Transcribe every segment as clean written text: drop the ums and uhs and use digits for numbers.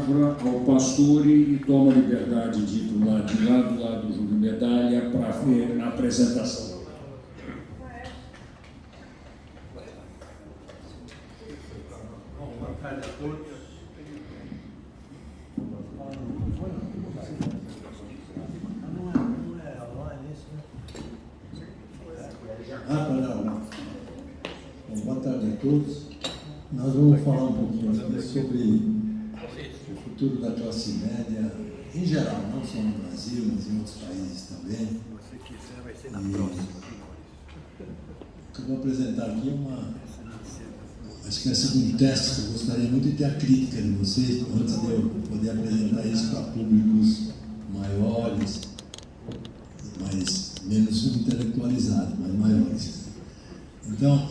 palavra ao Pastore e toma a liberdade de ir do lado do Júlio Medalha para ver a apresentação. Boa tarde a todos. Boa tarde a todos. Nós vamos falar um pouquinho aqui sobre o futuro da classe média em geral, não só no Brasil, mas em outros países também. Eu vou apresentar aqui uma espécie de um teste que eu gostaria muito de ter a crítica de vocês, antes de eu poder apresentar isso para públicos maiores, menos intelectualizados, mas maiores. Então,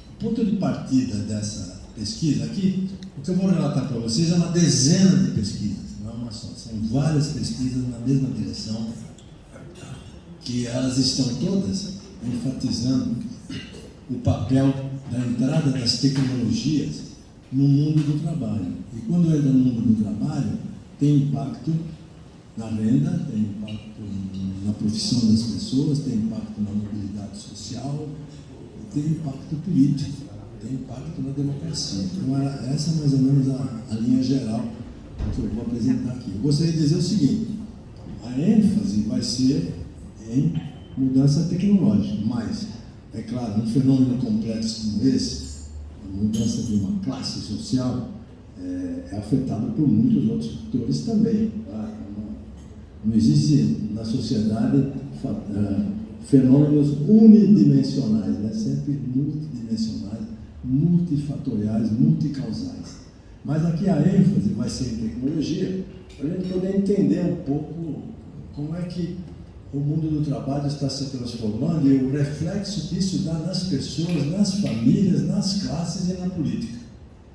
o ponto de partida dessa pesquisa aqui, o que eu vou relatar para vocês é uma dezena de pesquisas, não é uma só, são várias pesquisas na mesma direção, que elas estão todas enfatizando o papel da entrada das tecnologias no mundo do trabalho. E quando entra no mundo do trabalho, tem impacto na renda, tem impacto na profissão das pessoas, tem impacto na mobilidade social, tem impacto político, tem impacto na democracia. Então, essa é mais ou menos a linha geral que eu vou apresentar aqui. Eu gostaria de dizer o seguinte: a ênfase vai ser em mudança tecnológica, mas, é claro, um fenômeno complexo como esse, a mudança de uma classe social, é afetado por muitos outros fatores também. Tá? Não existe na sociedade fenômenos unidimensionais, né? Sempre multidimensionais, multifatoriais, multicausais. Mas aqui a ênfase vai ser em tecnologia, para a gente poder entender um pouco como é que o mundo do trabalho está se transformando e o reflexo disso dá nas pessoas, nas famílias, nas classes e na política,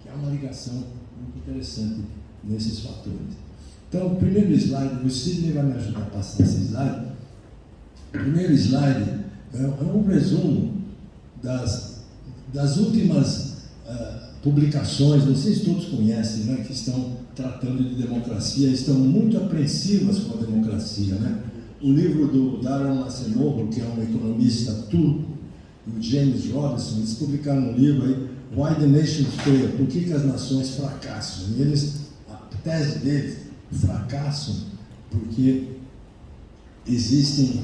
que é uma ligação muito interessante nesses fatores. Então, o primeiro slide, o Sidney vai me ajudar a passar esse slide. O primeiro slide é um resumo das últimas publicações, vocês todos conhecem, né, que estão tratando de democracia, estão muito apreensivas com a democracia, né? O livro do Darren Acemoglu, que é um economista turco, e o James Robinson, eles publicaram um livro aí, Why the Nations Fail, por que as nações fracassam? E a tese deles, fracassam porque existem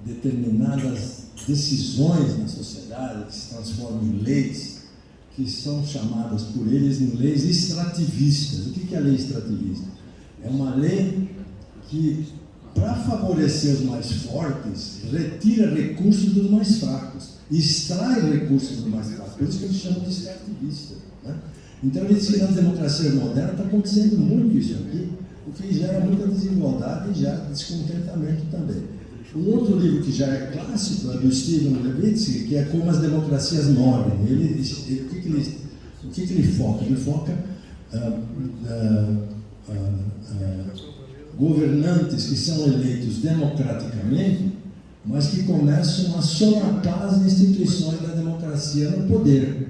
determinadas decisões na sociedade que se transformam em leis, que são chamadas por eles em leis extrativistas. O que é a lei extrativista? É uma lei que, para favorecer os mais fortes, retira recursos dos mais fracos, extrai recursos dos mais fracos, por isso que eles chamam de extrativista, né? Então, eles dizem que na democracia moderna está acontecendo muito isso aqui, o que gera muita desigualdade e gera descontentamento também. Um outro livro que já é clássico é do Steven Levitsky, que é Como as Democracias Morrem. O que ele foca? Ele foca governantes que são eleitos democraticamente, mas que começam a solapar as instituições da democracia no poder.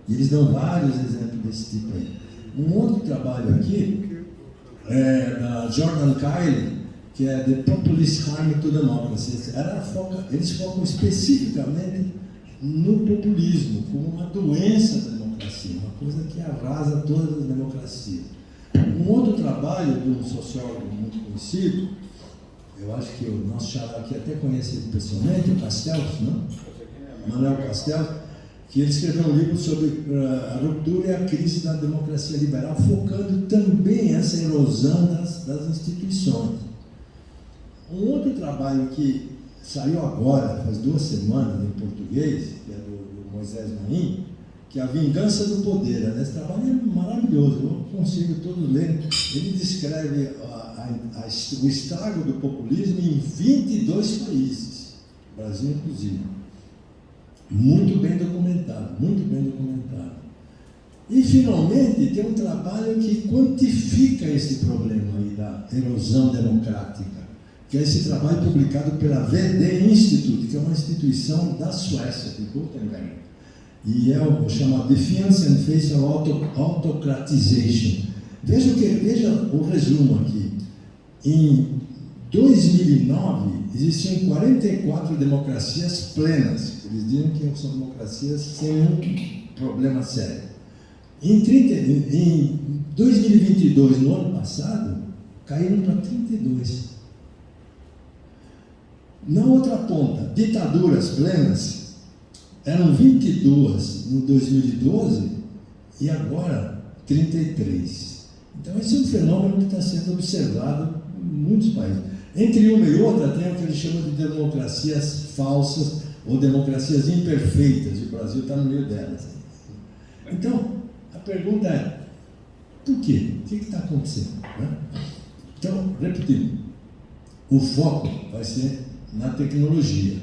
E eles dão vários exemplos desse tipo aí. Um outro trabalho aqui é da Jordan Kyle, que é The Populist Harm to Democracy. Eles focam especificamente no populismo, como uma doença da democracia, uma coisa que arrasa todas as democracias. Um outro trabalho de um sociólogo muito conhecido, eu acho que o nosso xará aqui até conhecido pessoalmente, o Castells, não? Manuel Castells, que ele escreveu um livro sobre a ruptura e a crise da democracia liberal, focando também essa erosão das instituições. Um outro trabalho que saiu agora, faz 2 semanas, em português, que é do Moisés Naim, que é A Vingança do Poder. Esse trabalho é maravilhoso, eu consigo todos ler. Ele descreve o estrago do populismo em 22 países, Brasil inclusive. Muito bem documentado, muito bem documentado. E, finalmente, tem um trabalho que quantifica esse problema aí da erosão democrática, que é esse trabalho publicado pela VD Institute, que é uma instituição da Suécia, de Gothenburg. E chama Defiance and Face of Autocratization. Veja o resumo aqui. Em 2009, existiam 44 democracias plenas. Eles diziam que são democracias sem um problema sério. Em 2022, no ano passado, caíram para 32. Na outra ponta, ditaduras plenas, eram 22 em 2012 e agora 33. Então, esse é um fenômeno que está sendo observado em muitos países. Entre uma e outra, tem o que eles chamam de democracias falsas ou democracias imperfeitas, e o Brasil está no meio delas. Então, a pergunta é, por quê? O que está acontecendo? Né? Então, repetindo, o foco vai ser na tecnologia.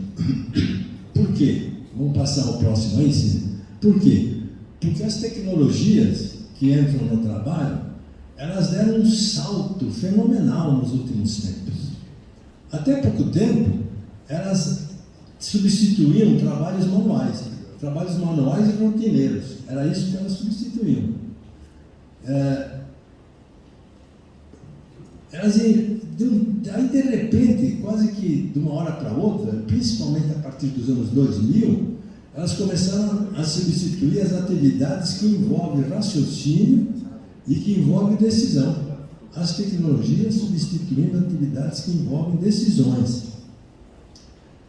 Por quê? Vamos passar ao próximo aí, sim. Por quê? Porque as tecnologias que entram no trabalho, elas deram um salto fenomenal nos últimos tempos. Até pouco tempo, elas substituíam trabalhos manuais e rotineiros. Era isso que elas substituíam. Aí, de repente, quase que de uma hora para outra, principalmente a partir dos anos 2000, elas começaram a substituir as atividades que envolvem raciocínio e que envolvem decisão. As tecnologias substituindo atividades que envolvem decisões.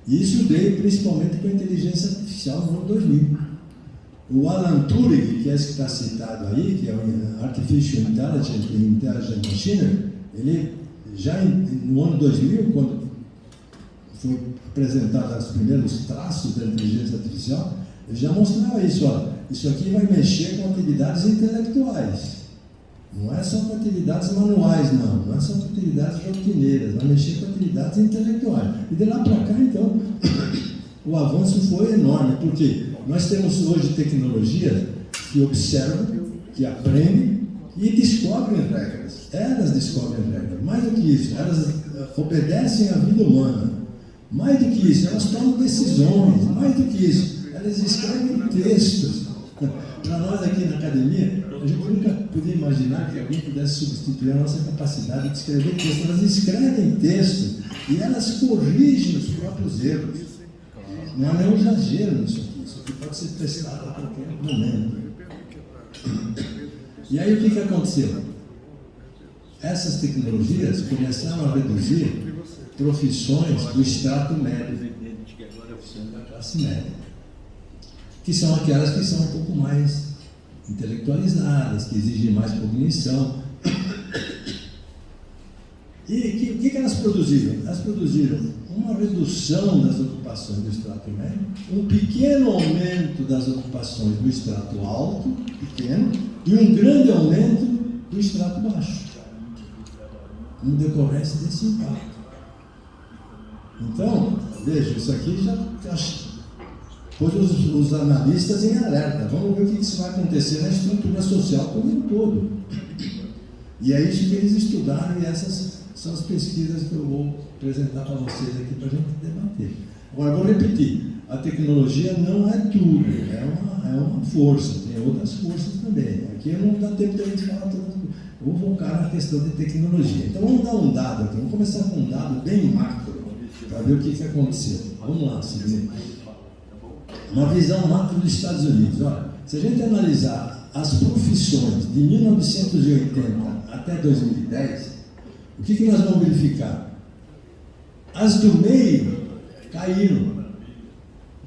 E isso veio principalmente com a inteligência artificial no ano 2000. O Alan Turing, que é esse que está citado aí, que é o Artificial Intelligent Machine, ele já no ano 2000, quando foi apresentado os primeiros traços da inteligência artificial, ele já mostrava isso. Ó, isso aqui vai mexer com atividades intelectuais. Não é só com atividades manuais, não é só com atividades rotineiras, vai mexer com atividades intelectuais. E de lá para cá, então, o avanço foi enorme, porque nós temos hoje tecnologias que observam, que aprendem e descobrem regras. Elas descobrem regras. Mais do que isso, elas obedecem à vida humana. Mais do que isso, elas tomam decisões. Mais do que isso, elas escrevem textos. Para nós aqui na academia, a gente nunca podia imaginar que alguém pudesse substituir a nossa capacidade de escrever textos. Elas escrevem textos e elas corrigem os próprios erros. Não há nenhum exagero nisso aqui. Isso aqui pode ser testado a qualquer momento. E aí o que aconteceu? Essas tecnologias começaram a reduzir profissões do extrato médio, da classe média, que são aquelas que são um pouco mais intelectualizadas, que exigem mais cognição. E o que elas produziram? Elas produziram uma redução das ocupações do extrato médio, um pequeno aumento das ocupações do extrato alto, pequeno, e um grande aumento do extrato baixo, como decorrência desse impacto. Então, veja, isso aqui já pôs os analistas em alerta. Vamos ver o que isso vai acontecer na estrutura social como um todo. E é isso que eles estudaram, e essas são as pesquisas que eu vou apresentar para vocês aqui para a gente debater. Agora, vou repetir, a tecnologia não é tudo, é uma força, tem outras forças também. Aqui não dá tempo de a gente falar tudo. Eu vou focar na questão de tecnologia. Então, vamos dar um dado aqui, vamos começar com um dado bem macro, para ver o que aconteceu. Vamos lá, seguinte. Uma visão macro dos Estados Unidos. Olha, se a gente analisar as profissões de 1980 até 2010, o que nós vamos verificar? As do meio caíram.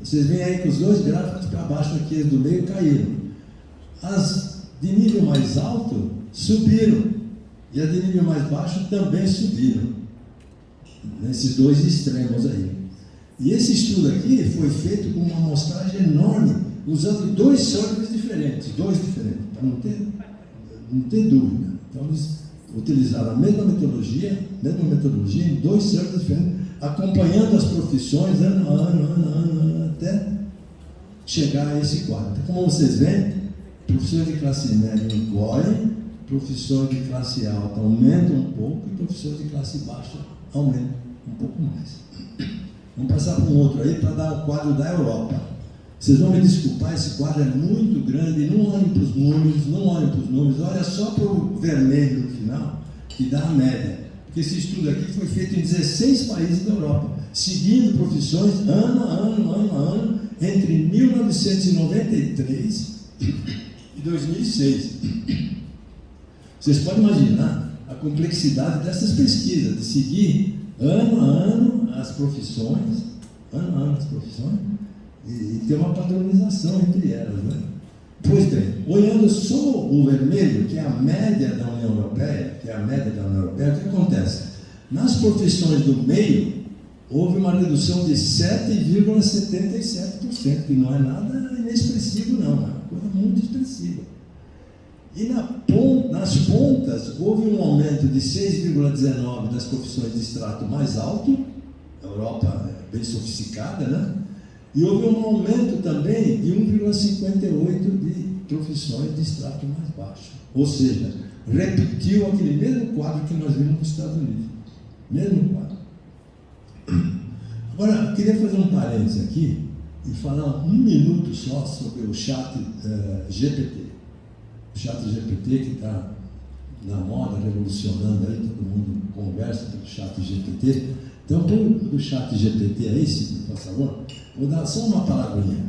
Vocês veem aí que os dois gráficos para baixo aqui, as do meio caíram. As de nível mais alto subiram. E as de nível mais baixo também subiram. Nesses dois extremos aí. E esse estudo aqui foi feito com uma amostragem enorme, usando dois surveys diferentes, para não ter dúvida. Então eles utilizaram a mesma metodologia em dois surveys diferentes, acompanhando as profissões ano a ano, até chegar a esse quadro. Então, como vocês veem, profissões de classe média encolhem, profissões de classe alta aumentam um pouco e profissões de classe baixa aumentam um pouco mais. Vamos passar para um outro aí para dar o quadro da Europa. Vocês vão me desculpar, esse quadro é muito grande, não olhem para os números, olha só para o vermelho no final, que dá a média. Porque esse estudo aqui foi feito em 16 países da Europa, seguindo profissões ano a ano, entre 1993 e 2006. Vocês podem imaginar a complexidade dessas pesquisas, de seguir ano a ano as profissões, e ter uma padronização entre elas, né? Pois bem, olhando só o vermelho, que é a média da União Europeia, o que acontece? Nas profissões do meio, houve uma redução de 7,77%, que não é nada inexpressivo, não, é uma coisa muito expressiva. E nas pontas, houve um aumento de 6,19% das profissões de extrato mais alto, a Europa é bem sofisticada, né? E houve um aumento também de 1,58% de profissões de extrato mais baixo. Ou seja, repetiu aquele mesmo quadro que nós vimos nos Estados Unidos. Mesmo quadro. Agora, eu queria fazer um parênteses aqui e falar um minuto só sobre o chat GPT. O chat GPT que está na moda, revolucionando aí, todo mundo conversa pelo chat GPT. Então, do chat GPT aí, se por favor, vou dar só uma palavrinha.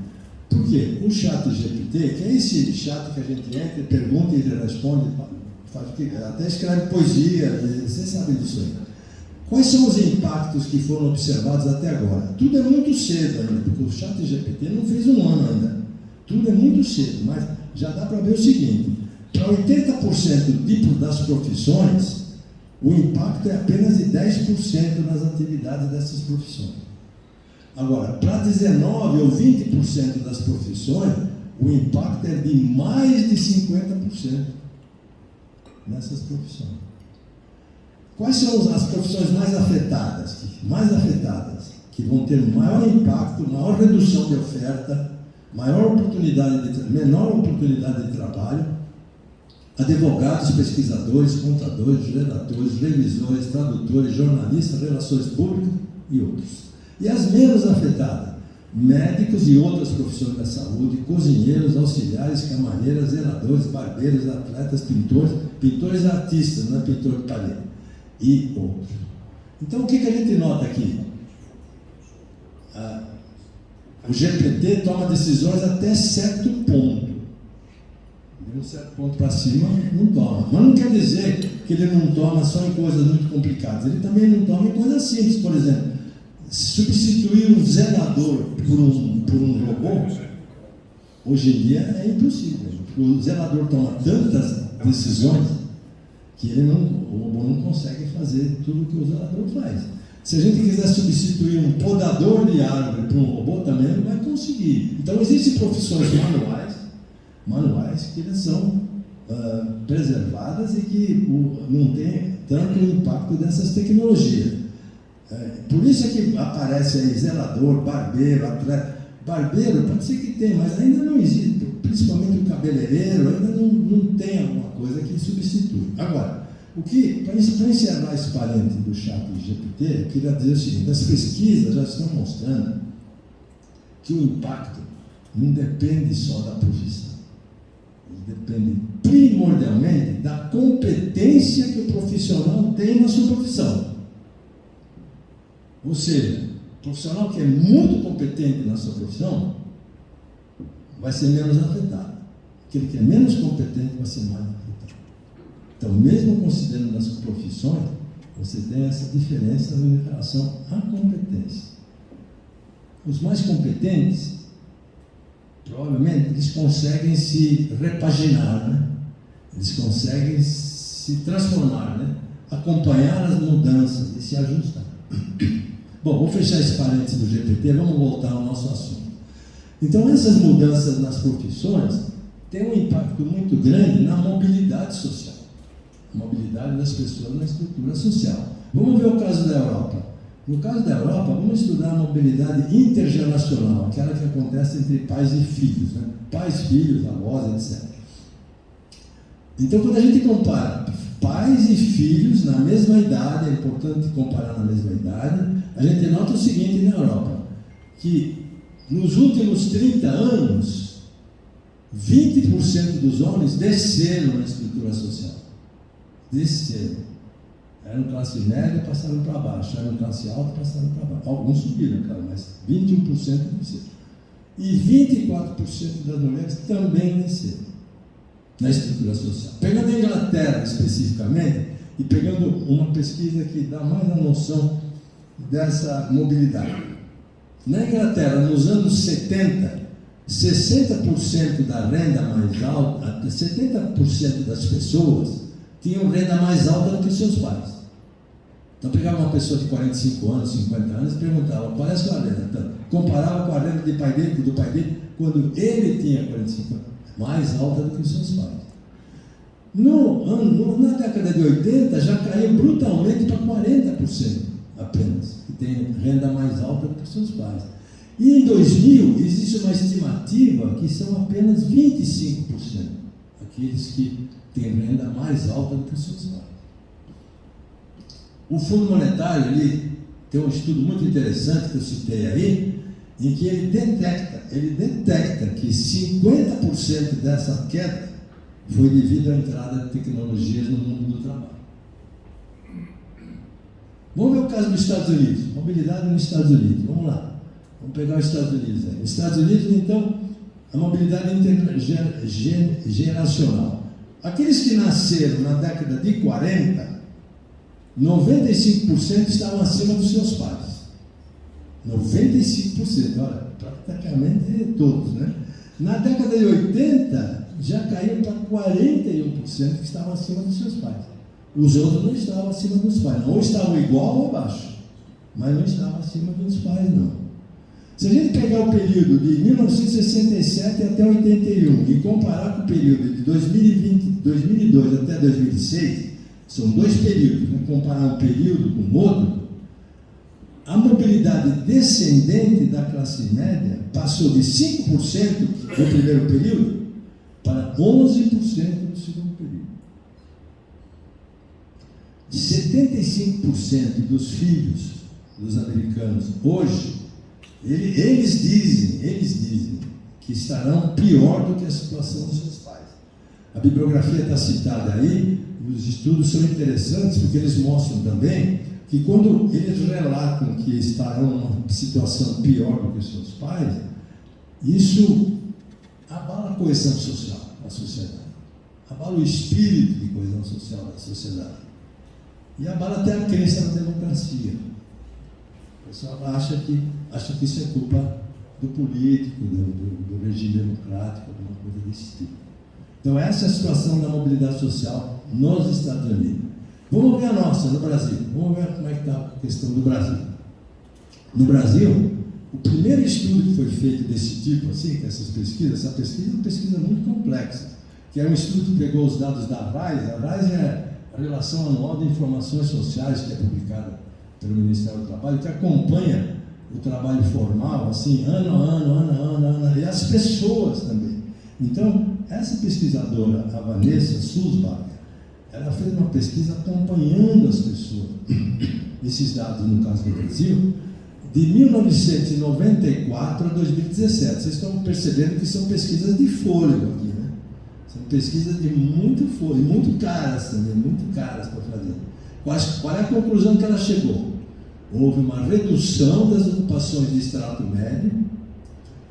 Por quê? O chat GPT, que é esse chat que a gente entra, pergunta e ele responde, até escreve poesia, vocês sabem disso aí. Quais são os impactos que foram observados até agora? Tudo é muito cedo ainda, porque o chat GPT não fez um ano ainda. Tudo é muito cedo, mas já dá para ver o seguinte: para 80% das profissões, o impacto é apenas de 10% nas atividades dessas profissões. Agora, para 19% ou 20% das profissões, o impacto é de mais de 50% nessas profissões. Quais são as profissões mais afetadas? Que vão ter maior impacto, maior redução de oferta, menor oportunidade de trabalho? Advogados, pesquisadores, contadores, redatores, revisores, tradutores, jornalistas, relações públicas e outros. E as menos afetadas? Médicos e outras profissões da saúde, cozinheiros, auxiliares, camareiras, zeladores, barbeiros, atletas, pintores artistas, não é pintor de parede, e outros. Então, o que a gente nota aqui? O GPT toma decisões até certo ponto. De um certo ponto para cima, não toma. Mas não quer dizer que ele não toma só em coisas muito complicadas. Ele também não toma em coisas simples. Por exemplo, substituir um zelador por um robô, hoje em dia é impossível. O zelador toma tantas decisões que o robô não consegue fazer tudo o que o zelador faz. Se a gente quiser substituir um podador de árvore por um robô, também não vai conseguir. Então, existem profissões manuais que elas são preservadas e que não tem tanto impacto dessas tecnologias. Por isso é que aparece aí zelador, barbeiro, atleta. Barbeiro pode ser que tenha, mas ainda não existe, principalmente o cabeleireiro, ainda não tem alguma coisa que substitui. Agora, para encerrar esse parênteses do chat GPT, eu queria dizer o seguinte: as pesquisas já estão mostrando que o impacto não depende só da profissão. Ele depende primordialmente da competência que o profissional tem na sua profissão. Ou seja, o profissional que é muito competente na sua profissão vai ser menos afetado. Aquele que é menos competente vai ser mais afetado. Então, mesmo considerando as profissões, você tem essa diferença em relação à competência. Os mais competentes, provavelmente, eles conseguem se repaginar, né? Eles conseguem se transformar, né? Acompanhar as mudanças e se ajustar. Bom, vou fechar esse parênteses do GPT, vamos voltar ao nosso assunto. Então, essas mudanças nas profissões têm um impacto muito grande na mobilidade social, a mobilidade das pessoas na estrutura social. Vamos ver o caso da Europa. No caso da Europa, vamos estudar a mobilidade intergeracional, aquela que acontece entre pais e filhos, né? Pais, filhos, avós, etc. Então, quando a gente compara pais e filhos na mesma idade, é importante comparar na mesma idade, a gente nota o seguinte na Europa, que nos últimos 30 anos, 20% dos homens desceram na estrutura social. Desceram. Eram classe média, passaram para baixo. Eram classe alta, passaram para baixo. Alguns subiram, cara, mas 21% desceram. E 24% das mulheres também desceram na estrutura social. Pegando a Inglaterra especificamente, e pegando uma pesquisa que dá mais a noção dessa mobilidade. Na Inglaterra, nos anos 70, 60% da renda mais alta, 70% das pessoas tinham renda mais alta do que seus pais. Então pegava uma pessoa de 45 anos, 50 anos e perguntava qual é a sua renda. Então, comparava com a renda do pai dele, quando ele tinha 45 anos, mais alta do que os seus pais. Na década de 80 já caiu brutalmente para 40% apenas, que tem renda mais alta do que os seus pais. E em 2000 existe uma estimativa que são apenas 25% aqueles que têm renda mais alta do que os seus pais. O Fundo Monetário ali tem um estudo muito interessante que eu citei aí, em que ele detecta que 50% dessa queda foi devido à entrada de tecnologias no mundo do trabalho. Vamos ver o caso dos Estados Unidos, mobilidade nos Estados Unidos, vamos lá, vamos pegar os Estados Unidos aí. Nos Estados Unidos, então, a mobilidade intergeracional. Aqueles que nasceram na década de 40, 95% estavam acima dos seus pais. 95%, olha, praticamente todos, né? Na década de 80, já caiu para 41% que estavam acima dos seus pais. Os outros não estavam acima dos pais, ou estavam igual ou abaixo, mas não estavam acima dos pais, não. Se a gente pegar o período de 1967 até 81 e comparar com o período de 2002 até 2006, são dois períodos, vamos comparar um período com o outro, a mobilidade descendente da classe média passou de 5% no primeiro período para 11% no segundo período. 75% dos filhos dos americanos hoje, eles dizem que estarão pior do que a situação dos seus pais. A bibliografia está citada aí, os estudos são interessantes porque eles mostram também que quando eles relatam que estarão numa situação pior do que os seus pais, isso abala a coesão social da sociedade, abala o espírito de coesão social da sociedade e abala até a crença na democracia. O pessoal acha que isso é culpa do político, do regime democrático, alguma coisa desse tipo. Então essa é a situação da mobilidade social nos Estados Unidos. Vamos ver a nossa, no Brasil. Vamos ver como é que está a questão do Brasil. No Brasil, o primeiro estudo que foi feito desse tipo, assim, com essa pesquisa é uma pesquisa muito complexa, que é um estudo que pegou os dados da RAIS. A RAIS é a Relação Anual de Informações Sociais, que é publicada pelo Ministério do Trabalho, que acompanha o trabalho formal, assim, ano a ano, e as pessoas também. Então, essa pesquisadora, a Vanessa Sulzbach, ela fez uma pesquisa acompanhando as pessoas, esses dados no caso do Brasil, de 1994 a 2017. Vocês estão percebendo que são pesquisas de fôlego aqui, né? São pesquisas de muito fôlego, muito caras também, muito caras para fazer. Qual é a conclusão que ela chegou? Houve uma redução das ocupações do extrato médio,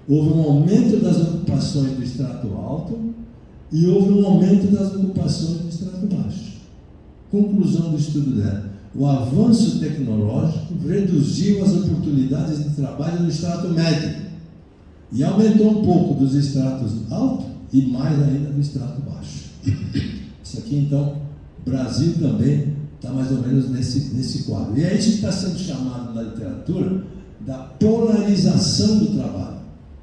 houve um aumento das ocupações do extrato alto e houve um aumento das ocupações do extrato baixo. Conclusão do estudo dela: o avanço tecnológico reduziu as oportunidades de trabalho no extrato médio e aumentou um pouco dos estratos altos e mais ainda do extrato baixo. Isso aqui, então, Brasil também está mais ou menos nesse quadro. E é isso que está sendo chamado na literatura da polarização do trabalho.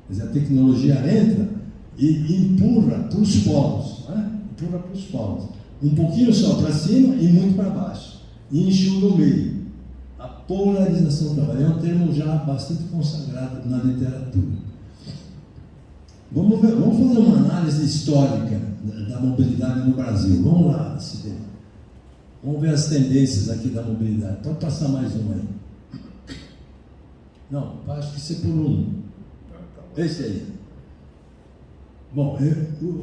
Quer dizer, a tecnologia entra e empurra para os polos, né? Empurra para os polos. Um pouquinho só para cima e muito para baixo. E enxuga o meio. A polarização do trabalho é um termo já bastante consagrado na literatura. Vamos fazer uma análise histórica da mobilidade no Brasil. Vamos lá, Cidê. Vamos ver as tendências aqui da mobilidade. Pode passar mais uma aí. Não, acho que você pulou um. Esse aí. Bom,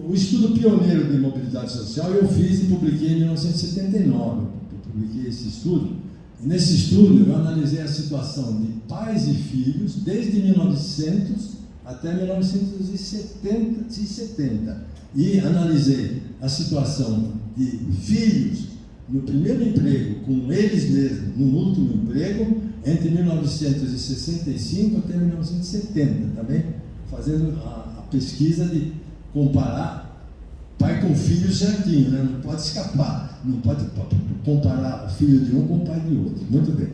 o estudo pioneiro de mobilidade social eu fiz e publiquei em 1979. Eu publiquei esse estudo. E nesse estudo eu analisei a situação de pais e filhos desde 1900 até 1970 e analisei a situação de filhos no primeiro emprego com eles mesmos no último emprego entre 1965 até 1970, também fazendo a pesquisa de comparar pai com filho certinho, né? Não pode escapar, não pode comparar o filho de um com o pai de outro. Muito bem.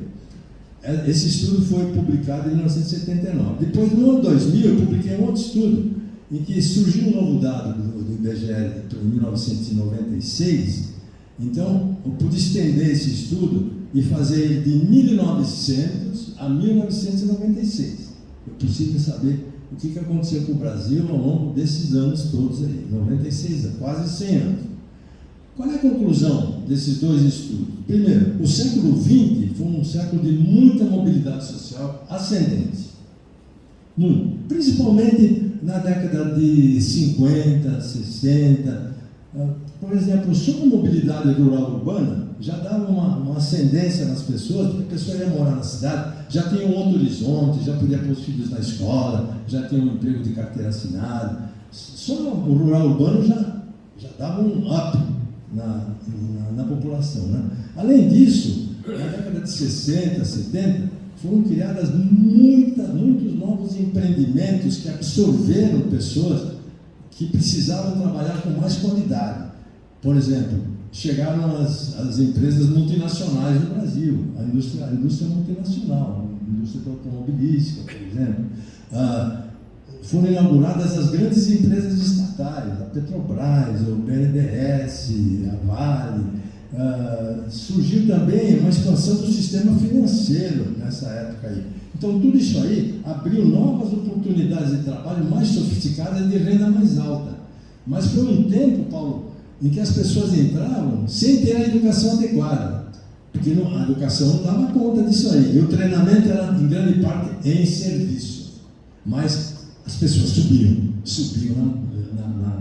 Esse estudo foi publicado em 1979. Depois, no ano 2000, eu publiquei um outro estudo em que surgiu um novo dado do IBGE em 1996. Então, eu pude estender esse estudo e fazer ele de 1900 a 1996. É possível saber o que aconteceu com o Brasil ao longo desses anos todos aí, 96, quase 100 anos. Qual é a conclusão desses dois estudos? Primeiro, o século XX foi um século de muita mobilidade social ascendente. Muito. Principalmente na década de 50, 60. Por exemplo, só a mobilidade rural urbana já dava uma ascendência nas pessoas, porque a pessoa ia morar na cidade, já tinha um outro horizonte, já podia pôr os filhos na escola, já tinha um emprego de carteira assinada. Só o rural urbano já dava um up na população, né? Além disso, na década de 60, 70, foram criadas muitos novos empreendimentos que absorveram pessoas que precisavam trabalhar com mais qualidade. Por exemplo, chegaram as empresas multinacionais no Brasil, a indústria multinacional, a indústria automobilística, por exemplo. Foram inauguradas as grandes empresas estatais, a Petrobras, o BNDES, a Vale. Surgiu também uma expansão do sistema financeiro nessa época aí. Então, tudo isso aí abriu novas oportunidades de trabalho mais sofisticadas e de renda mais alta. Mas foi um tempo, Paulo, em que as pessoas entravam sem ter a educação adequada, porque a educação não dava conta disso aí. E o treinamento era, em grande parte, em serviço. Mas as pessoas subiam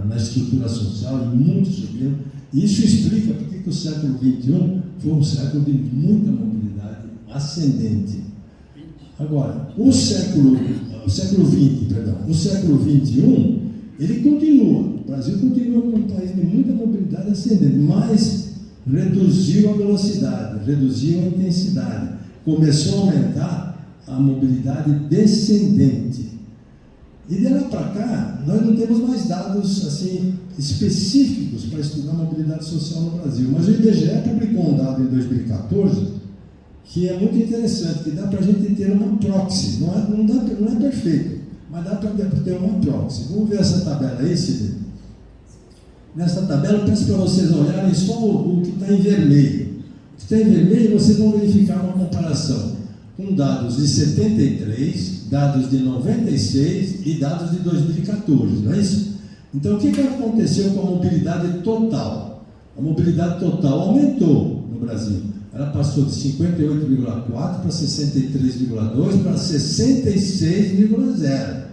na estrutura social, e muitos subiram. E isso explica porque que o século XXI foi um século de muita mobilidade ascendente. Agora, o século XXI, ele continua. O Brasil continua como um país de muita mobilidade ascendente, mas reduziu a velocidade, reduziu a intensidade. Começou a aumentar a mobilidade descendente. E de lá para cá, nós não temos mais dados assim, específicos para estudar a mobilidade social no Brasil. Mas o IBGE publicou um dado em 2014 que é muito interessante, que dá para a gente ter uma proxy. Não é perfeito, mas dá para ter uma proxy. Vamos ver essa tabela aí, Sidney? Nessa tabela, eu peço para vocês olharem só o que está em vermelho. O que está em vermelho, vocês vão verificar uma comparação com dados de 73, dados de 96 e dados de 2014, não é isso? Então, o que aconteceu com a mobilidade total? A mobilidade total aumentou no Brasil. Ela passou de 58,4 para 63,2 para 66,0.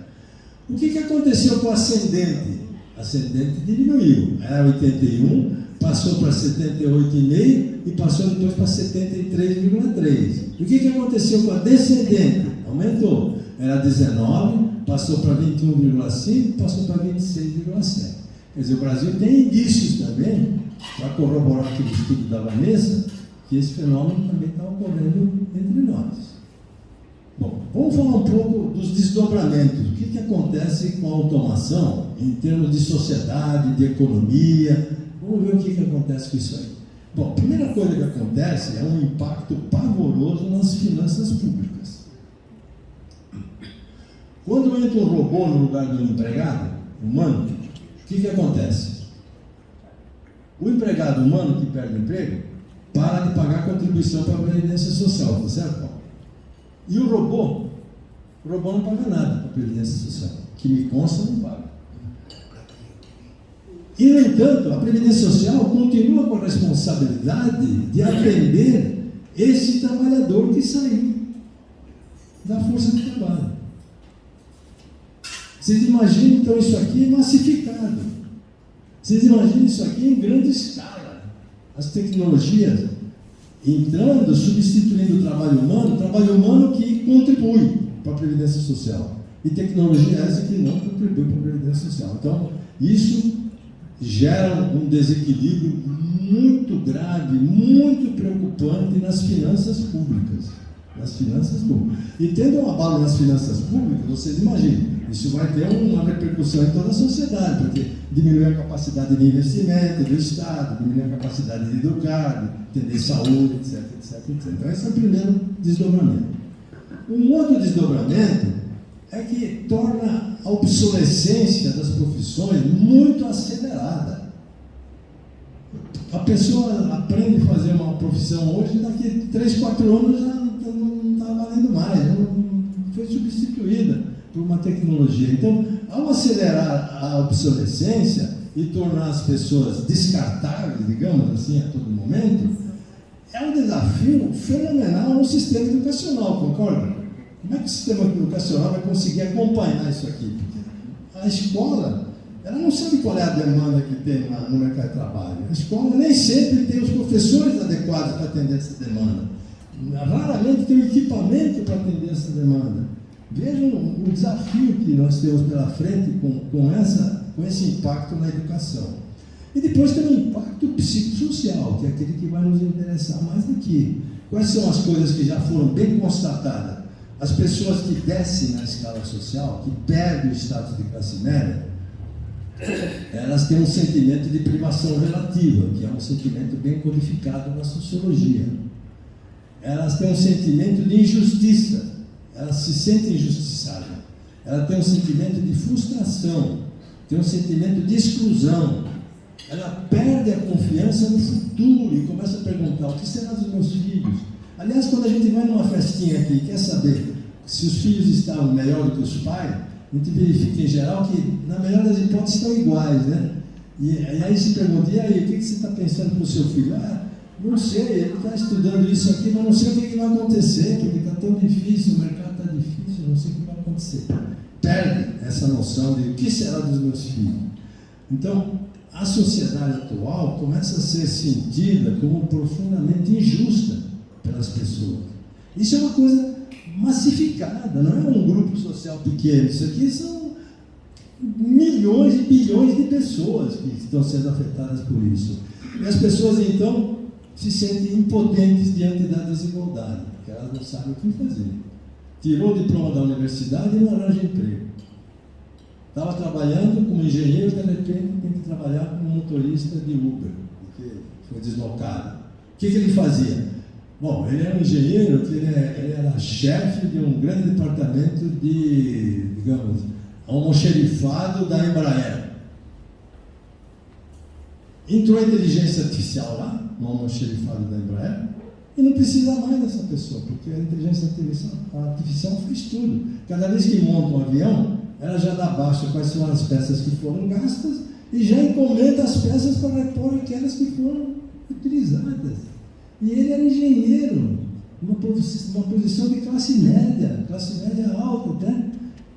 O que aconteceu com o ascendente? A ascendente diminuiu. Era 81, passou para 78,5 e passou depois para 73,3. O que aconteceu com a descendente? Aumentou. Era 19, passou para 21,5, passou para 26,7. Quer dizer, o Brasil tem indícios também, para corroborar aquele estudo da Vanessa, que esse fenômeno também está ocorrendo entre nós. Bom, vamos falar um pouco dos desdobramentos. O que acontece com a automação em termos de sociedade, de economia? Vamos ver o que acontece com isso aí. Bom, a primeira coisa que acontece é um impacto pavoroso nas finanças públicas. Quando entra um robô no lugar de um empregado humano, o que acontece? O empregado humano que perde o emprego para de pagar contribuição para a Previdência Social, tá certo, Paulo? E o robô não paga nada para a Previdência Social, que me consta não paga. E, no entanto, a Previdência Social continua com a responsabilidade de atender esse trabalhador que saiu da força de trabalho. Vocês imaginam, então, isso aqui massificado. Vocês imaginam isso aqui em grande escala. As tecnologias entrando, substituindo o trabalho humano que contribui para a Previdência Social. E tecnologia essa que não contribui para a Previdência Social. Então, isso gera um desequilíbrio muito grave, muito preocupante nas finanças públicas. E tendo um abalo nas finanças públicas, vocês imaginam, isso vai ter uma repercussão em toda a sociedade, porque diminui a capacidade de investimento do Estado, diminui a capacidade de educar, de atender saúde, etc. Então, esse é o primeiro desdobramento. Um outro desdobramento é que torna a obsolescência das profissões muito acelerada. A pessoa aprende a fazer uma profissão hoje, daqui 3, 4 anos já não está valendo mais, não foi substituída por uma tecnologia. Então, ao acelerar a obsolescência e tornar as pessoas descartáveis, digamos assim, a todo momento, é um desafio fenomenal no sistema educacional, concorda? Como é que o sistema educacional vai conseguir acompanhar isso aqui? Porque a escola, ela não sabe qual é a demanda que tem no mercado de trabalho. A escola nem sempre tem os professores adequados para atender essa demanda. Raramente tem o equipamento para atender essa demanda. Vejam o desafio que nós temos pela frente com esse impacto na educação. E depois tem um impacto psicossocial, que é aquele que vai nos interessar mais aqui. Quais são as coisas que já foram bem constatadas? As pessoas que descem na escala social, que perdem o status de classe média, elas têm um sentimento de privação relativa, que é um sentimento bem codificado na sociologia. Elas têm um sentimento de injustiça, elas se sentem injustiçadas. Ela tem um sentimento de frustração, tem um sentimento de exclusão. Ela perde a confiança no futuro e começa a perguntar: o que será dos meus filhos? Aliás, quando a gente vai numa festinha aqui e quer saber se os filhos estavam melhor do que os pais, a gente verifica em geral que, na melhor das hipóteses, estão iguais, né? E aí se pergunta: e aí, o que você está pensando para o seu filho? Não sei, ele está estudando isso aqui, mas não sei o que vai acontecer, porque está tão difícil, o mercado está difícil, não sei o que vai acontecer. Perde essa noção de o que será dos meus filhos. Então, a sociedade atual começa a ser sentida como profundamente injusta pelas pessoas. Isso é uma coisa massificada, não é um grupo social pequeno, isso aqui são milhões e bilhões de pessoas que estão sendo afetadas por isso. E as pessoas, então, se sentem impotentes diante da desigualdade, porque elas não sabem o que fazer. Tirou o diploma da universidade e não arranja emprego. Estava trabalhando como engenheiro, de repente tem que trabalhar como motorista de Uber, porque foi deslocado. O que ele fazia? Bom, ele era um engenheiro, ele era chefe de um grande departamento de, digamos, almoxerifado da Embraer. Entrou a inteligência artificial lá, no almoxerifado da Embraer, e não precisa mais dessa pessoa, porque a inteligência artificial faz tudo. Cada vez que monta um avião, ela já dá baixa quais são as peças que foram gastas e já encomenda as peças para repor aquelas que foram utilizadas. E ele era engenheiro, uma posição de classe média alta, né?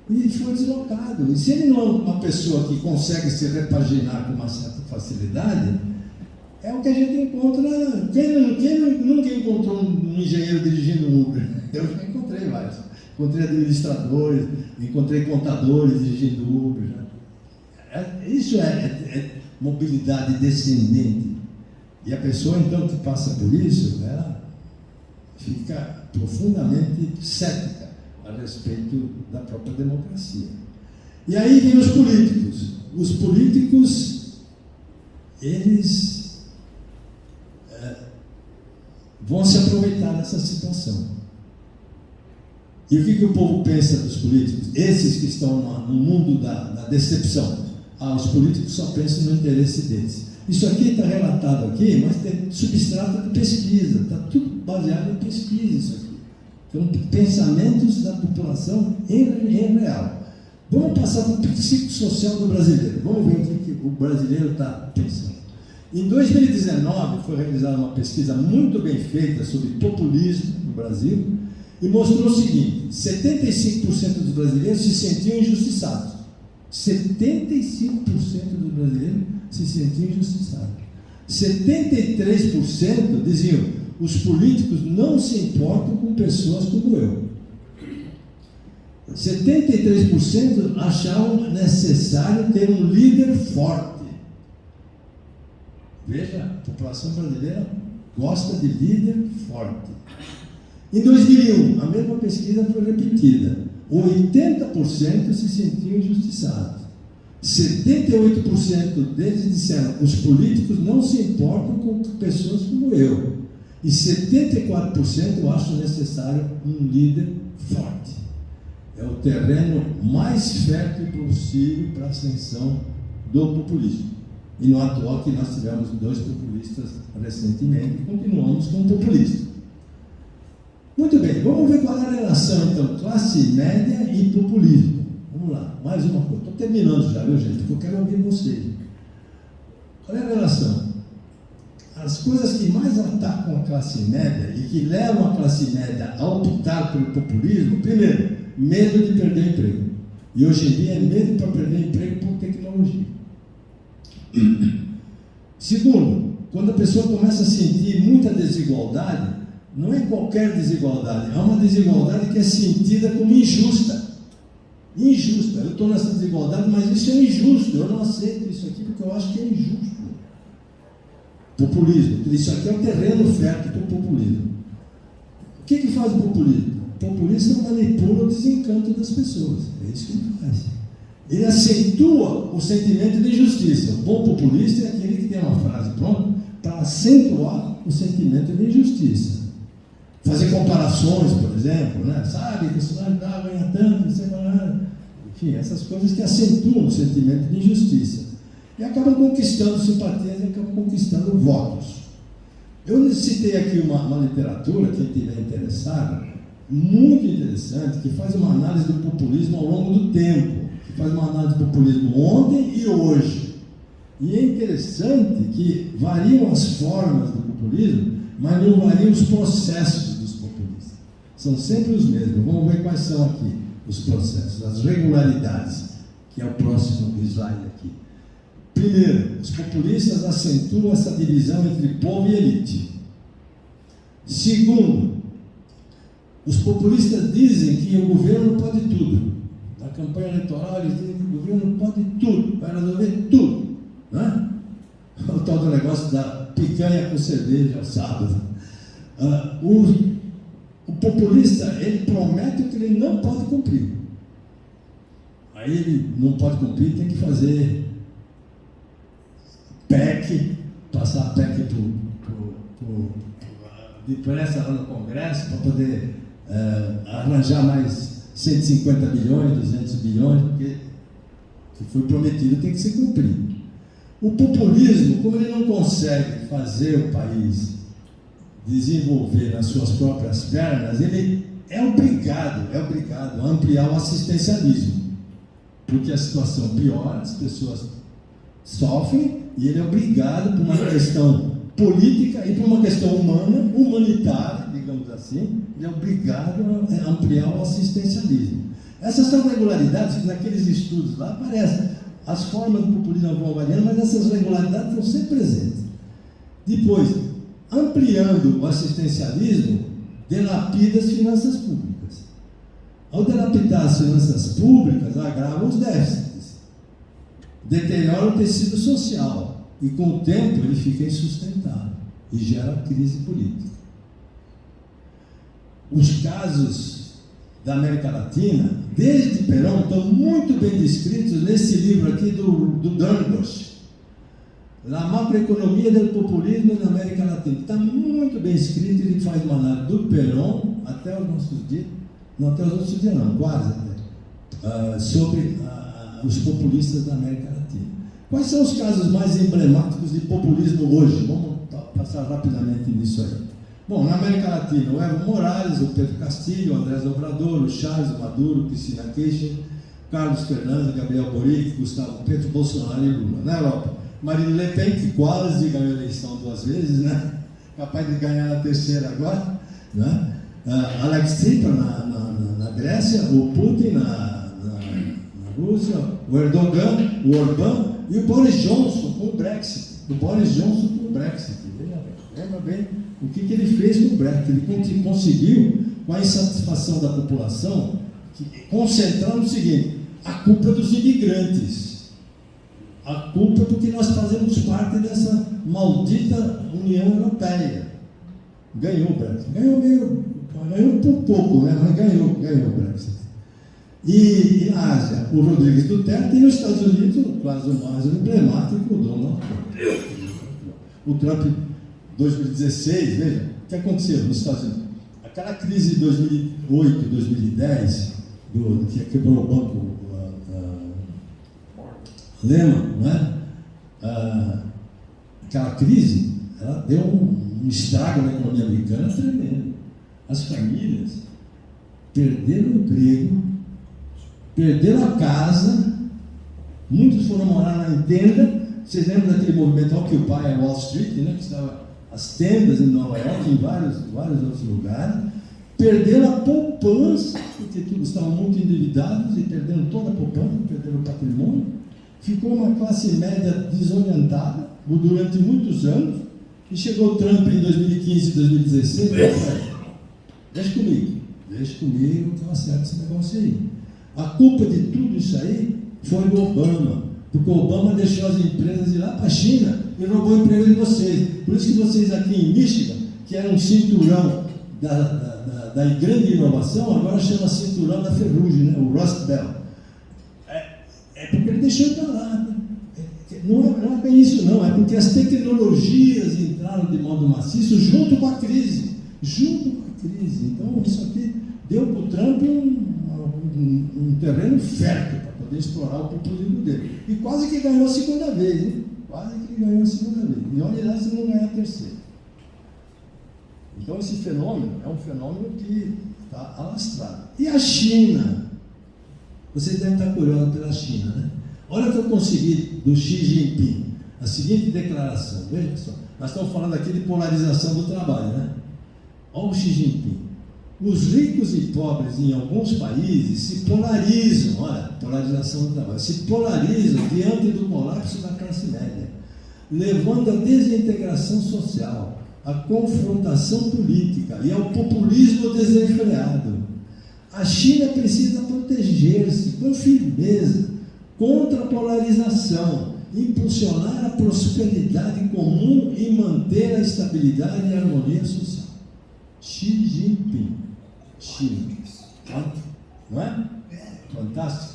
E foi deslocado. E se ele não é uma pessoa que consegue se repaginar com uma certa facilidade, é o que a gente encontra. Quem nunca encontrou um engenheiro dirigindo um Uber? Eu já encontrei vários. Encontrei administradores, encontrei contadores dirigindo Uber. Isso é mobilidade descendente. E a pessoa, então, que passa por isso, ela fica profundamente cética a respeito da própria democracia. E aí vem os políticos. Os políticos, eles vão se aproveitar dessa situação. E o que o povo pensa dos políticos? Esses que estão no mundo da decepção. Os políticos só pensam no interesse deles. Isso aqui está relatado aqui, mas tem substrato de pesquisa. Está tudo baseado em pesquisa isso aqui. Então, pensamentos da população em real. Vamos passar para o psicossocial do brasileiro. Vamos ver o que o brasileiro está pensando. Em 2019, foi realizada uma pesquisa muito bem feita sobre populismo no Brasil e mostrou o seguinte: 75% dos brasileiros se sentiam injustiçados. 75% dos brasileiros se sentiam injustiçados. 73% diziam: os políticos não se importam com pessoas como eu. 73% achavam necessário ter um líder forte. Veja, a população brasileira gosta de líder forte. Em 2001, a mesma pesquisa foi repetida. 80% se sentiam injustiçados. 78% deles disseram: os políticos não se importam com pessoas como eu. E 74% acham necessário um líder forte. É o terreno mais fértil possível para a ascensão do populismo. E no atual que nós tivemos 2 populistas recentemente, e continuamos com o populismo. Muito bem, vamos ver qual é a relação, então, classe média e populismo. Vamos lá, mais uma coisa. Estou terminando já, viu, gente? Porque eu quero ouvir vocês. Qual é a relação? As coisas que mais atacam a classe média e que levam a classe média a optar pelo populismo: primeiro, medo de perder emprego. E hoje em dia é medo para perder emprego por tecnologia. Segundo, quando a pessoa começa a sentir muita desigualdade, não é qualquer desigualdade, é uma desigualdade que é sentida como injusta. Injusta. Eu estou nessa desigualdade, mas isso é injusto. Eu não aceito isso aqui porque eu acho que é injusto. Populismo. Isso aqui é o terreno fértil para o populismo. O que faz o populismo? O populista manipula o desencanto das pessoas. É isso que ele faz. Ele acentua o sentimento de injustiça. O bom populista é aquele que tem uma frase pronta para acentuar o sentimento de injustiça. Fazer comparações, por exemplo, né? Sabe que o fulano ganha tanto, não sei lá. Enfim, essas coisas que acentuam o sentimento de injustiça. E acabam conquistando simpatias e acabam conquistando votos. Eu citei aqui uma literatura, quem estiver interessado, muito interessante, que faz uma análise do populismo ao longo do tempo, que faz uma análise do populismo ontem e hoje. E é interessante que variam as formas do populismo, mas não variam os processos dos populistas. São sempre os mesmos. Vamos ver quais são aqui os processos, as regularidades, que é o próximo slide aqui. Primeiro, os populistas acentuam essa divisão entre povo e elite. Segundo, os populistas dizem que o governo pode tudo. Na campanha eleitoral eles dizem que o governo pode tudo, vai resolver tudo, né? O tal do negócio da picanha com cerveja ao sábado. O populista, ele promete o que ele não pode cumprir. Aí ele não pode cumprir, tem que fazer PEC, passar a PEC depressa lá no Congresso para poder arranjar mais 150 bilhões, 200 bilhões, porque o que foi prometido tem que ser cumprido. O populismo, como ele não consegue fazer o país desenvolver nas suas próprias pernas, ele é obrigado a ampliar o assistencialismo, porque a situação piora, as pessoas sofrem, e ele é obrigado, por uma questão política e por uma questão humanitária, digamos assim, ele é obrigado a ampliar o assistencialismo. Essas são regularidades que naqueles estudos lá aparecem. As formas do populismo vão variando, mas essas regularidades estão sempre presentes. Depois, ampliando o assistencialismo, dilapida as finanças públicas. Ao dilapidar as finanças públicas, agrava os déficits, deteriora o tecido social e, com o tempo, ele fica insustentável e gera crise política. Os casos da América Latina, desde Perón, estão muito bem descritos nesse livro aqui do Dornbusch, La Macroeconomia do Populismo na América Latina. Está muito bem escrito, ele faz uma análise do Perón até os nossos dias, quase, sobre os populistas da América Latina. Quais são os casos mais emblemáticos de populismo hoje? Vamos passar rapidamente nisso aí. Bom, na América Latina, o Evo Morales, o Pedro Castillo, o Andrés Obrador, o Charles, o Maduro, Cristina Kirchner, Carlos Fernandes, Gabriel Boric, Gustavo Petro, Bolsonaro e Lula. Na Europa, Marine Le Pen, que quase ganhou a eleição 2 vezes, né? Capaz de ganhar a terceira agora, né? Alex Tsipras na Grécia, o Putin na Rússia, o Erdogan, o Orbán e o Boris Johnson com o Brexit. Lembra bem o que ele fez com o Brexit. Ele conseguiu, com a insatisfação da população, concentrar no seguinte: a culpa é dos imigrantes. A culpa é porque nós fazemos parte dessa maldita União Europeia. Ganhou o Brexit. Ganhou por pouco, né? Mas ganhou o Brexit. E na Ásia, o Rodrigues Duterte, e nos Estados Unidos, o caso mais emblemático, o Donald Trump. O Trump, 2016, veja, o que aconteceu nos Estados Unidos? Aquela crise de 2008, 2010, que quebrou o banco Lehman, não é? Aquela crise, ela deu um estrago na economia americana tremendo. As famílias perderam o emprego, perderam a casa, muitos foram morar na tenda. Vocês lembram daquele movimento Occupy Wall Street, né? Que estava as tendas em Nova York, em vários outros lugares. Perderam a poupança, porque todos estavam muito endividados e perderam toda a poupança, perderam o patrimônio. Ficou uma classe média desorientada durante muitos anos. E chegou o Trump em 2015 e 2016 e disse: deixa comigo que eu acerto esse negócio aí. A culpa de tudo isso aí foi do Obama, porque o Obama deixou as empresas ir lá para a China e roubou o emprego de vocês. Por isso que vocês aqui em Michigan, que era um cinturão da grande inovação, agora chama cinturão da ferrugem, né? O Rust Belt. É porque ele deixou para lá. Né? Não é bem isso, não. É porque as tecnologias entraram de modo maciço junto com a crise. Então, isso aqui deu para o Trump um terreno fértil para poder explorar o populismo dele. E quase que ganhou a segunda vez, hein? E olha lá se não ganhar a terceira. Então, esse fenômeno é um fenômeno que está alastrado. E a China? Vocês devem estar curiosos pela China, né? Olha o que eu consegui do Xi Jinping. A seguinte declaração, veja só. Nós estamos falando aqui de polarização do trabalho, né? Olha o Xi Jinping. Os ricos e pobres em alguns países se polarizam, olha, polarização do trabalho, se polarizam diante do colapso da classe média, levando à desintegração social, à confrontação política e ao populismo desenfreado. A China precisa proteger-se com firmeza contra a polarização, impulsionar a prosperidade comum e manter a estabilidade e a harmonia social. Xi Jinping, China, não é? Fantástico.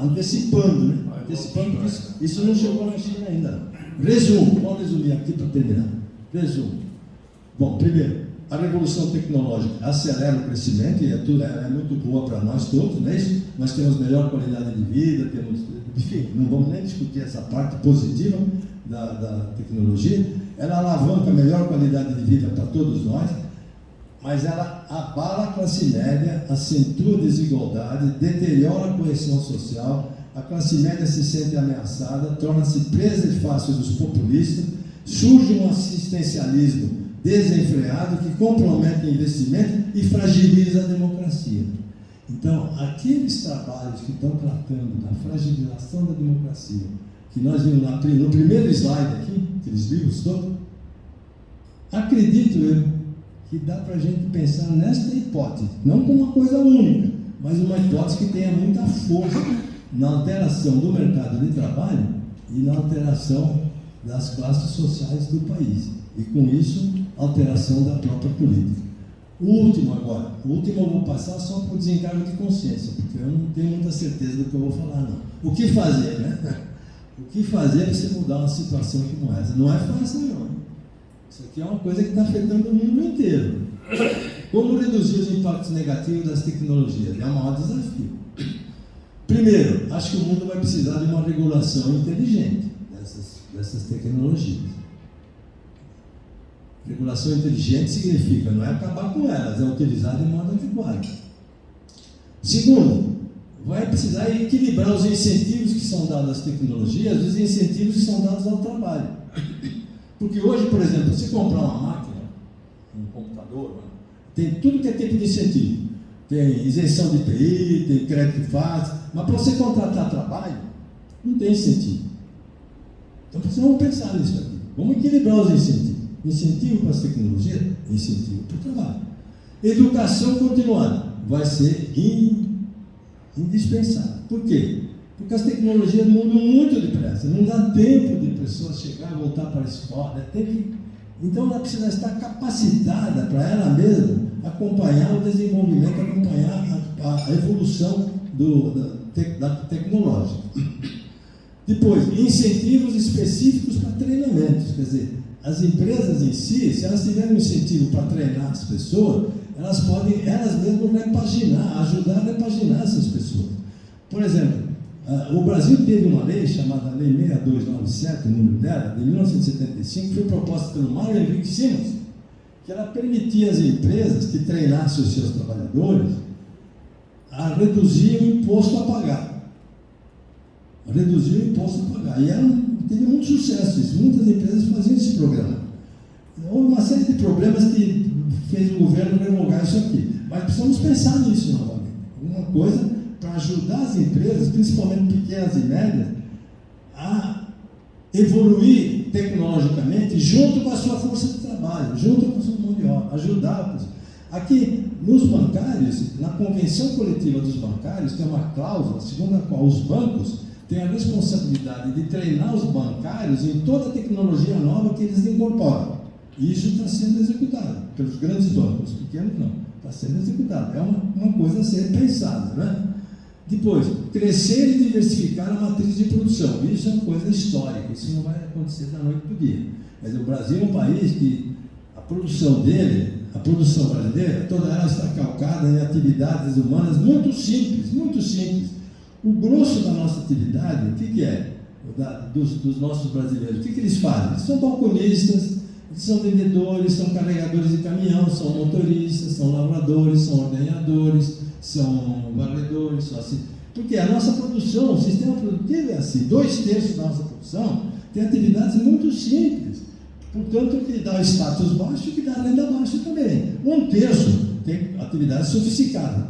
Antecipando, né? Antecipando, porque isso não chegou na China ainda. Não. Resumo, vamos resumir aqui para terminar. Resumo. Bom, primeiro, a revolução tecnológica acelera o crescimento e é muito boa para nós todos, não é isso? Nós temos melhor qualidade de vida, enfim, não vamos nem discutir essa parte positiva da tecnologia. Ela alavanca a melhor qualidade de vida para todos nós, mas ela abala a classe média, acentua a desigualdade, deteriora a coesão social, a classe média se sente ameaçada, torna-se presa de fácil dos populistas, surge um assistencialismo desenfreado que compromete o investimento e fragiliza a democracia. Então, aqueles trabalhos que estão tratando da fragilização da democracia, que nós vimos no primeiro slide aqui, aqueles livros todos, acredito eu que dá para a gente pensar nesta hipótese, não como uma coisa única, mas uma hipótese que tenha muita força na alteração do mercado de trabalho e na alteração das classes sociais do país. E com isso, alteração da própria política. O último eu vou passar só por desencargo de consciência, porque eu não tenho muita certeza do que eu vou falar, não. O que fazer, né? O que fazer para você mudar uma situação como essa? Não é fácil, não. Isso aqui é uma coisa que está afetando o mundo inteiro. Como reduzir os impactos negativos das tecnologias? É o maior desafio. Primeiro, acho que o mundo vai precisar de uma regulação inteligente dessas tecnologias. Regulação inteligente significa não é acabar com elas, é utilizar de modo adequado. Segundo, vai precisar equilibrar os incentivos que são dados às tecnologias e os incentivos que são dados ao trabalho. Porque hoje, por exemplo, se comprar uma máquina, um computador, tem tudo que é tipo de incentivo. Tem isenção de IPI, tem crédito fácil, Mas para você contratar trabalho, não tem incentivo. Então, vamos pensar nisso aqui. Vamos equilibrar os incentivos. Incentivo para as tecnologias, incentivo para o trabalho. Educação continuada vai ser indispensável. Por quê? Porque as tecnologias mudam muito depressa. Não dá tempo de pessoas chegar e voltar para a escola. Então, ela precisa estar capacitada para ela mesma acompanhar o desenvolvimento, acompanhar a evolução da tecnológica. Depois, incentivos específicos para treinamentos. Quer dizer, as empresas em si, se elas tiverem um incentivo para treinar as pessoas, elas podem, elas mesmas, repaginar, ajudar a repaginar essas pessoas. Por exemplo, o Brasil teve uma lei chamada Lei 6297, o número dela, de 1975, que foi proposta pelo Mário Henrique Simons, que ela permitia às empresas que treinassem os seus trabalhadores a reduzir o imposto a pagar. Reduzir o imposto a pagar. E teve muito sucesso isso. Muitas empresas faziam esse programa. Houve uma série de problemas que fez o governo revogar isso aqui. Mas precisamos pensar nisso novamente. Alguma coisa para ajudar as empresas, principalmente pequenas e médias, a evoluir tecnologicamente junto com a sua força de trabalho, junto com a sua mão de obra, ajudar. Aqui, nos bancários, na convenção coletiva dos bancários, tem uma cláusula segundo a qual os bancos têm a responsabilidade de treinar os bancários em toda a tecnologia nova que eles incorporam. E isso está sendo executado pelos grandes bancos, os pequenos não. Está sendo executado. É uma coisa a ser pensada, né? Depois, crescer e diversificar a matriz de produção. Isso é uma coisa histórica, isso não vai acontecer da noite para o dia. Mas o Brasil é um país que a produção dele, a produção brasileira, toda ela está calcada em atividades humanas muito simples, muito simples. O grosso da nossa atividade, o que é? Dos nossos brasileiros, o que eles fazem? Eles são balconistas, eles são vendedores, são carregadores de caminhão, são motoristas, são lavradores, são ordenhadores, são varredores, são assim. Porque a nossa produção, o sistema produtivo é assim, 2/3 da nossa produção tem atividades muito simples, portanto, que dá status baixo e que dá renda baixa também. 1/3 tem atividades sofisticadas,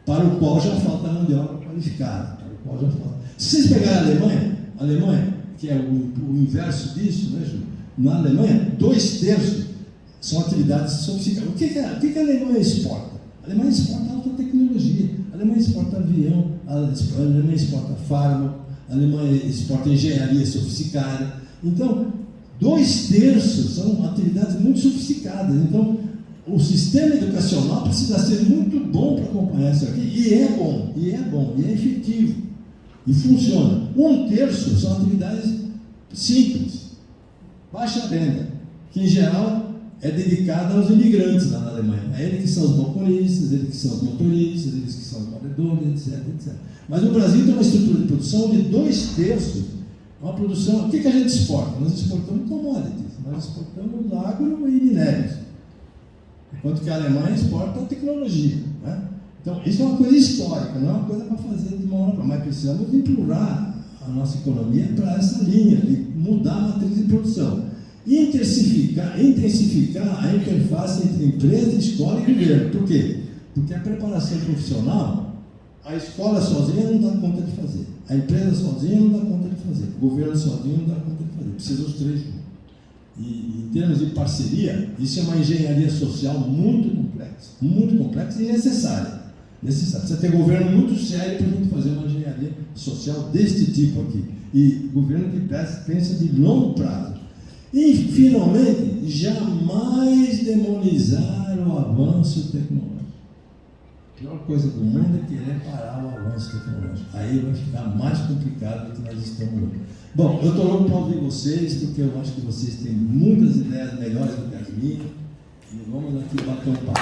para o qual já falta mão de obra qualificada. Para o qual já falta. Se vocês pegarem a Alemanha, que é o inverso disso, né, Júlio? Na Alemanha, 2/3 são atividades sofisticadas. O que a Alemanha exporta? A Alemanha exporta alta tecnologia, a Alemanha exporta avião, a Alemanha exporta fármaco, a Alemanha exporta engenharia sofisticada. Então, 2/3 são atividades muito sofisticadas. Então, o sistema educacional precisa ser muito bom para acompanhar isso aqui, e é bom, e é efetivo, e funciona. 1/3 são atividades simples, baixa renda, que em geral é dedicada aos imigrantes lá na Alemanha. É eles que são os balconistas, eles que são os motoristas, eles que são os vendedores, etc. Mas o Brasil tem uma estrutura de produção de 2/3. Uma produção, o que a gente exporta? Nós exportamos commodities, nós exportamos agro e minérios. Enquanto que a Alemanha exporta tecnologia, né? Então, isso é uma coisa histórica, não é uma coisa para fazer de mão para, mas precisamos empurrar a nossa economia para essa linha, de mudar a matriz de produção. Intensificar a interface entre empresa, escola e governo. Por quê? Porque a preparação profissional, a escola sozinha não dá conta de fazer, a empresa sozinha não dá conta de fazer, o governo sozinho não dá conta de fazer, precisa os três juntos. E em termos de parceria, isso é uma engenharia social muito complexa e necessária. Precisa ter governo muito sério para a gente fazer uma engenharia social deste tipo aqui. E governo que pensa de longo prazo. E, finalmente, jamais demonizar o avanço tecnológico. A pior coisa do mundo é querer parar o avanço tecnológico. Aí vai ficar mais complicado do que nós estamos hoje. Bom, eu estou louco para ouvir vocês, porque eu acho que vocês têm muitas ideias melhores do que as minhas. E vamos aqui bater um papo.